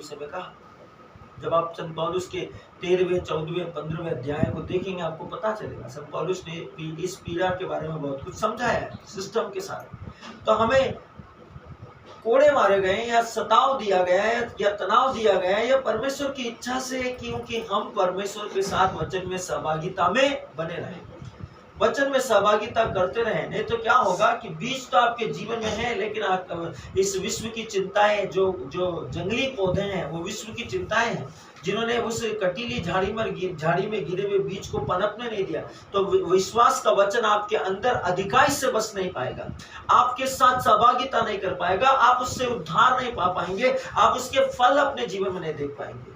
विषय में कहा। जब आप संत पौलुस के 13वें, 14वें, 15वें अध्याय को देखेंगे आपको पता चलेगा संत पौलुस ने इस पीड़ा के बारे में बहुत कुछ समझाया है सिस्टम के साथ। तो हमें कोड़े मारे गए या सताव दिया गया है या तनाव दिया गया है या परमेश्वर की इच्छा से, क्योंकि हम परमेश्वर के साथ वचन में सहभागिता में बने रहें, वचन में सहभागिता करते रहे। नहीं तो क्या होगा कि बीज तो आपके जीवन में है, लेकिन इस विश्व की चिंताएं, जो जंगली पौधे हैं वो विश्व की चिंताएं हैं, जिन्होंने उस कटीली झाड़ी में गिरे हुए बीज को पनपने नहीं दिया। तो विश्वास का वचन आपके अंदर अधिकाई से बस नहीं पाएगा, आपके साथ सहभागिता नहीं कर पाएगा, आप उससे उद्धार नहीं पा पाएंगे, आप उसके फल अपने जीवन में नहीं देख पाएंगे।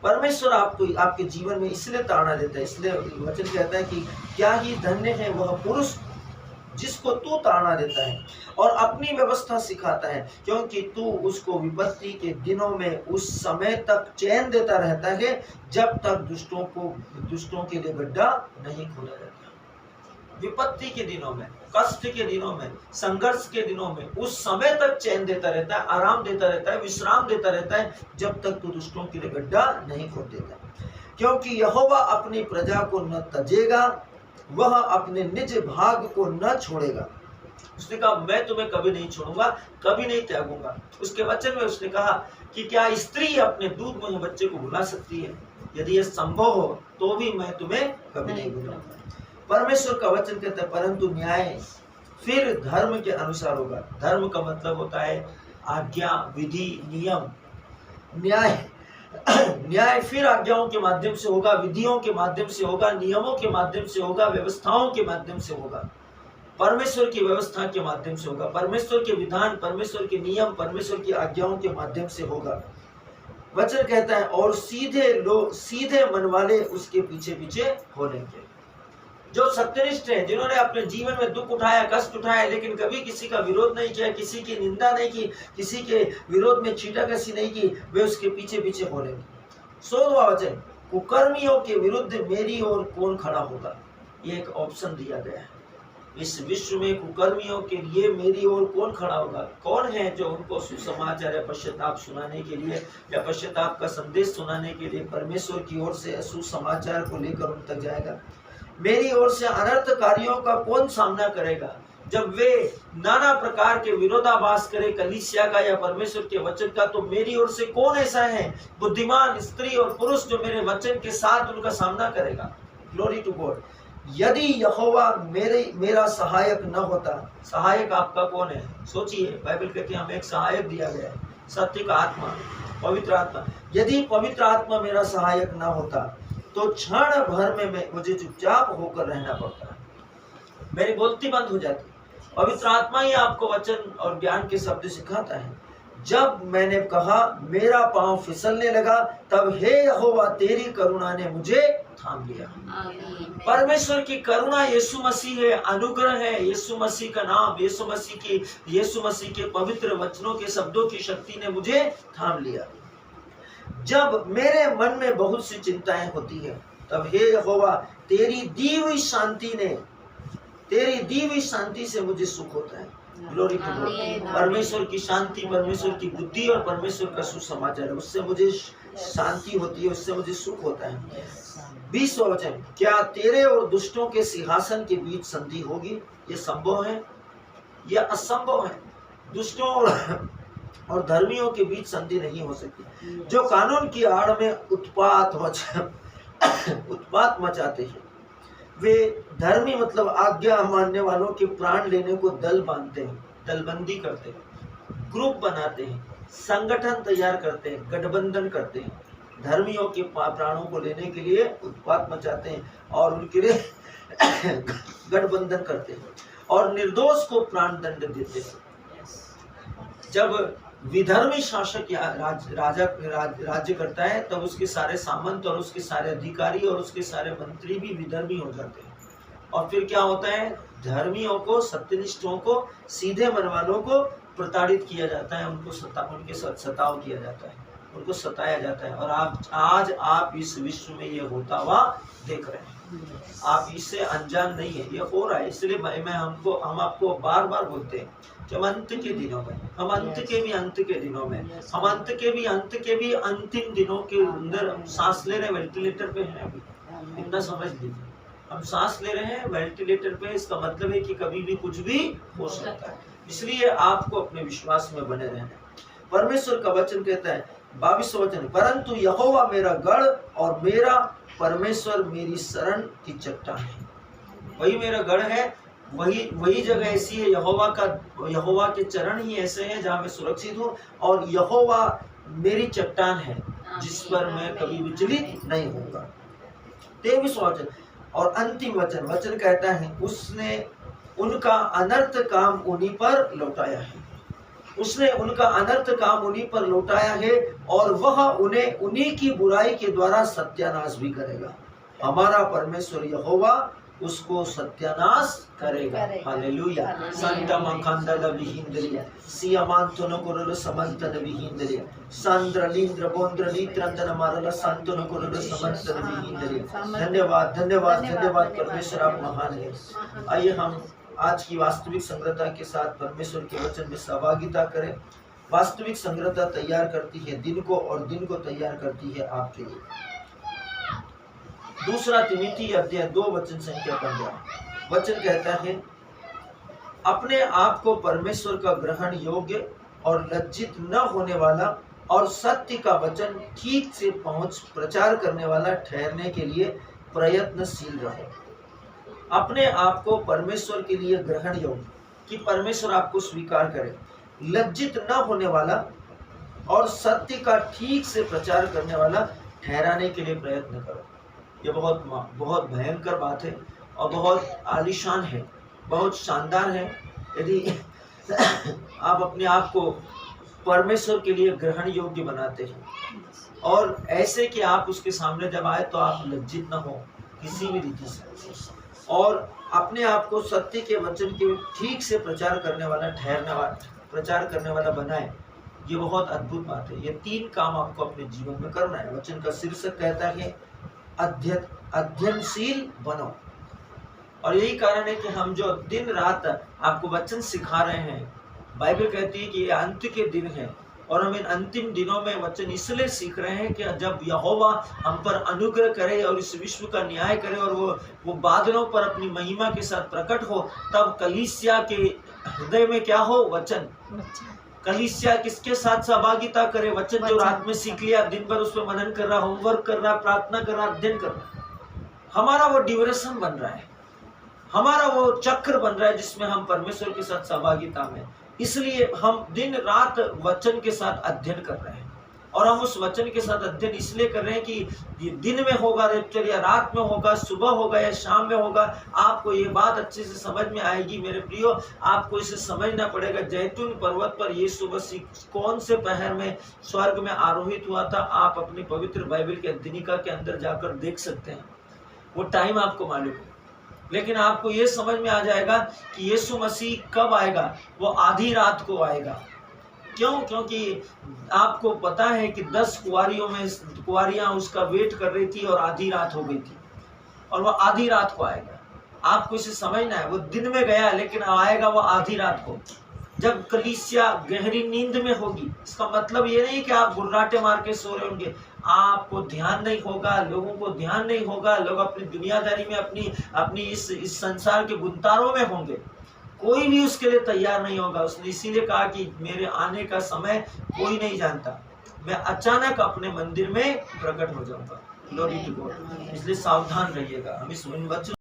परमेश्वर आपको आपके जीवन में इसलिए ताड़ना देता है, इसलिए वचन कहता है कि क्या ही धन्य है वह पुरुष जिसको तू ताड़ना देता है और अपनी व्यवस्था सिखाता है, क्योंकि तू उसको विपत्ति के दिनों में उस समय तक चैन देता रहता है जब तक दुष्टों के लिए गड्ढा नहीं खोला जाता। विपत्ति के दिनों में, कष्ट के दिनों में, संघर्ष के दिनों में उस समय तक चैन देता रहता है, आराम देता रहता है, विश्राम देता रहता है जब तक तू दुष्टों के लिए गड्ढा नहीं खोद देता। क्योंकि यहोवा अपनी प्रजा को न तजेगा, वह अपने निज भाग को न छोड़ेगा। उसने कहा मैं तुम्हें कभी नहीं छोड़ूंगा, कभी नहीं त्यागूंगा। उसके वचन में उसने कहा कि क्या स्त्री अपने दूध में बच्चे को भुला सकती है? यदि यह संभव हो तो भी मैं तुम्हें कभी नहीं भुलाऊंगा। परमेश्वर का वचन कहता है परंतु न्याय फिर धर्म के अनुसार होगा। धर्म का मतलब होता है आज्ञा, विधि, नियम। न्याय फिर आज्ञाओं के माध्यम से होगा, विधियों के माध्यम से होगा, नियमों के माध्यम से होगा, व्यवस्थाओं के माध्यम से होगा, परमेश्वर की व्यवस्था के माध्यम से होगा, परमेश्वर के विधान, परमेश्वर के नियम, परमेश्वर की आज्ञाओं के माध्यम से होगा। वचन कहता है और सीधे मन वाले उसके पीछे पीछे हो लेंगे। जो सत्यनिष्ठ है, जिन्होंने अपने जीवन में दुख उठाया, कष्ट उठाया, लेकिन कभी किसी का विरोध नहीं किया, किसी की निंदा नहीं की, किसी के विरोध में छींटाकशी नहीं की, वे उसके पीछे पीछे हो लेंगे। 16वां वचन, कुकर्मियों के विरुद्ध मेरी ओर कौन खड़ा होगा? ये एक ऑप्शन दिया गया है। इस विश्व में कुकर्मियों के लिए मेरी ओर कौन खड़ा होगा? कौन है जो उनको सुसमाचार या पश्चाताप सुनाने के लिए या पश्चाताप का संदेश सुनाने के लिए परमेश्वर की ओर से सुसमाचार को लेकर उन तक जाएगा? मेरी ओर से अनर्थकारियों का कौन सामना करेगा? जब वे नाना प्रकार के विरोधाभास करे कलीसिया का या परमेश्वर के वचन का, तो मेरी ओर से कौन ऐसा है बुद्धिमान स्त्री और पुरुष जो मेरे वचन के साथ उनका सामना करेगा? Glory to God. यदि यहोवा मेरा सहायक न होता, सहायक आपका कौन है? सोचिए, बाइबल कहती है हमें एक सहायक दिया गया है, सत्य का आत्मा, पवित्र आत्मा। यदि पवित्र आत्मा मेरा सहायक न होता तो क्षण भर में मुझे चुपचाप होकर रहना पड़ता, मेरी बोलती बंद हो जाती। पवित्र आत्मा ही आपको वचन और ज्ञान के शब्द सिखाता है। जब मैंने कहा मेरा पांव फिसलने लगा, तब हे यहोवा तेरी करुणा ने मुझे थाम लिया। परमेश्वर की करुणा यीशु मसीह है, अनुग्रह है, यीशु मसीह का नाम, यीशु मसीह के पवित्र वचनों के शब्दों की शक्ति ने मुझे थाम लिया। जब मेरे मन में बहुत सी चिंताएं होती है, तब हे यहोवा तेरी दी हुई शांति से मुझे सुख होता है। Glory to God. परमेश्वर की शांति, परमेश्वर की बुद्धि और परमेश्वर का सुसमाचार है, उससे मुझे शांति होती है, उससे मुझे सुख होता है। 20वां वचन, क्या तेरे और दुष्टों के सिंहासन के बीच संधि होगी? ये संभव है या असंभव है? दुष्टों और धर्मियों के बीच संधि नहीं हो सकती। जो कानून की आड़ में उत्पात मचाते हैं, वे धर्मी मतलब आज्ञा मानने वालों के प्राण लेने को दल बांधते हैं, दलबंदी करते हैं, ग्रुप बनाते हैं, संगठन तैयार करते हैं, गठबंधन करते हैं, धर्मियों के प्राणों को लेने के लिए उत्पात मचाते हैं और उनके लिए गठबंधन करते हैं और निर्दोष को प्राण दंड देते हैं। जब विधर्मी शासक या राज्य करता है, तब उसके सारे सामंत और उसके सारे अधिकारी और उसके सारे मंत्री भी विधर्मी हो जाते हैं। और फिर क्या होता है? धर्मियों को, सत्यनिष्ठों को, सीधे मन वालों को प्रताड़ित किया जाता है, उनके साथ सताव किया जाता है, उनको सताया जाता है। और आज आप इस विश्व में ये होता हुआ देख रहे हैं। आप इससे अनजान नहीं है, ये हो रहा है। इसलिए हम आपको बार बार बोलते हैं कि हम अंत के दिनों में, हम अंत के भी अंत के दिनों में, हम अंत के भी अंतिम दिनों के अंदर सांस ले रहे हैं, वेंटिलेटर पे हैं अभी, इतना समझ लीजिए। हम सांस ले रहे हैं वेंटिलेटर पे, इसका मतलब है कि कभी भी कुछ भी हो सकता है। इसलिए आपको अपने विश्वास में बने रहना है। परमेश्वर का वचन कहता है 22वां वचन, परंतु यहोवा मेरा गढ़ और मेरा परमेश्वर मेरी शरण की चट्टान है। वही मेरा गढ़ है, वही जगह ऐसी है, यहोवा के चरण ही ऐसे हैं जहाँ मैं सुरक्षित हूँ, और यहोवा मेरी चट्टान है जिस पर मैं कभी विचलित नहीं होऊंगा। 23वां वचन और अंतिम वचन कहता है, उसने उनका अनर्थ काम उन्हीं पर लौटाया है, उसने उनका अनर्थ काम उन्हीं पर लौटाया है, और वह उन्हें उन्हीं की बुराई के द्वारा सत्यानाश भी करेगा। हमारा परमेश्वर यहोवा उसको सत्यानाश करेगा। हालेलुया। संता मखंडल विहिंद्रिया सियामांतनो कोरल समंतन विहिंद्रिया सांद्रलिंद्र बोंद्रली त्रंदन मारल संतनो कोरल समंतन विहिंद्रिया। धन्यवाद धन्यवाद धन्यवाद परमेश्वर, आप महान है। आइए हम आज की वास्तविक संग्रहता के साथ परमेश्वर के वचन में सहभागिता करें। वास्तविक संग्रहता तैयार करती है दिन को, और दिन को तैयार करती है आपके लिए। 2 तिमोथी अध्याय 2 वचन संख्या 15 वचन कहता है, अपने आप को परमेश्वर का ग्रहण योग्य और लज्जित न होने वाला और सत्य का वचन ठीक से पहुंच प्रचार करने वाला ठहरने के लिए प्रयत्नशील रहो। अपने आप को परमेश्वर के लिए ग्रहण योग्य, कि परमेश्वर आपको स्वीकार करे, लज्जित न होने वाला और सत्य का ठीक से प्रचार करने वाला ठहराने के लिए प्रयत्न करो। ये बहुत भयंकर बात है और बहुत आलीशान है, बहुत शानदार है। यदि आप अपने आप को परमेश्वर के लिए ग्रहण योग्य बनाते हैं, और ऐसे कि आप उसके सामने जब आए तो आप लज्जित न हो किसी भी रीति से, और अपने आप को सत्य के वचन के ठीक से प्रचार करने वाला बनाए, ये बहुत अद्भुत बात है। ये 3 काम आपको अपने जीवन में करना है। वचन का शीर्षक कहता है अध्ययनशील बनो, और यही कारण है कि हम जो दिन रात आपको वचन सिखा रहे हैं, बाइबल कहती है कि ये अंत के दिन है, और हम इन अंतिम दिनों में वचन इसलिए सीख रहे हैं कि जब यहोवा हम पर अनुग्रह करे और इस विश्व का न्याय करे, और वो बादलों पर अपनी महिमा के साथ प्रकट हो, तब कलीसिया के हृदय में क्या हो? वचन। कलीसिया किसके साथ सहभागिता करे? वचन जो रात में सीख लिया, दिन भर उस पर मनन कर रहा, होमवर्क कर रहा, प्रार्थना कर रहा, अध्ययन कर रहा, हमारा वो ड्यूरेशन बन रहा है, हमारा वो चक्र बन रहा है जिसमें हम परमेश्वर के साथ सहभागिता में। इसलिए हम दिन रात वचन के साथ अध्ययन कर रहे हैं, और हम उस वचन के साथ अध्ययन इसलिए कर रहे हैं कि ये दिन में होगा रैप्चर, या रात में होगा, सुबह होगा या शाम में होगा, आपको ये बात अच्छे से समझ में आएगी मेरे प्रियो। आपको इसे समझना पड़ेगा। जैतून पर्वत पर यीशु मसीह कौन से पहर में स्वर्ग में आरोहित हुआ था, आप अपनी पवित्र बाइबल के अध्ययनिका के अंदर जाकर देख सकते हैं। वो टाइम आपको मालूम है, लेकिन आपको ये समझ में आ जाएगा कि यीशु मसीह कब आएगा। वो आधी रात को आएगा। क्यों? क्योंकि आपको पता है कि 10 कुंवारियां उसका वेट कर रही थी, और आधी रात हो गई थी, और वो आधी रात को आएगा। आपको इसे समझना है। वो दिन में गया, लेकिन आएगा वो आधी रात को, जब कलीसिया गहरी नींद में होगी। इसका मतलब ये नहीं कि आप गुर्राटे मार के सो रहे होंगे, आपको ध्यान नहीं होगा, लोगों को ध्यान नहीं होगा, लोग अपनी दुनियादारी में अपनी इस संसार के गुंतारों में होंगे, कोई भी उसके लिए तैयार नहीं होगा। उसने इसीलिए कहा कि मेरे आने का समय कोई नहीं जानता, मैं अचानक अपने मंदिर में प्रकट हो जाऊंगा। Glory to God. इसलिए सावधान रहिएगा। हम इस वचन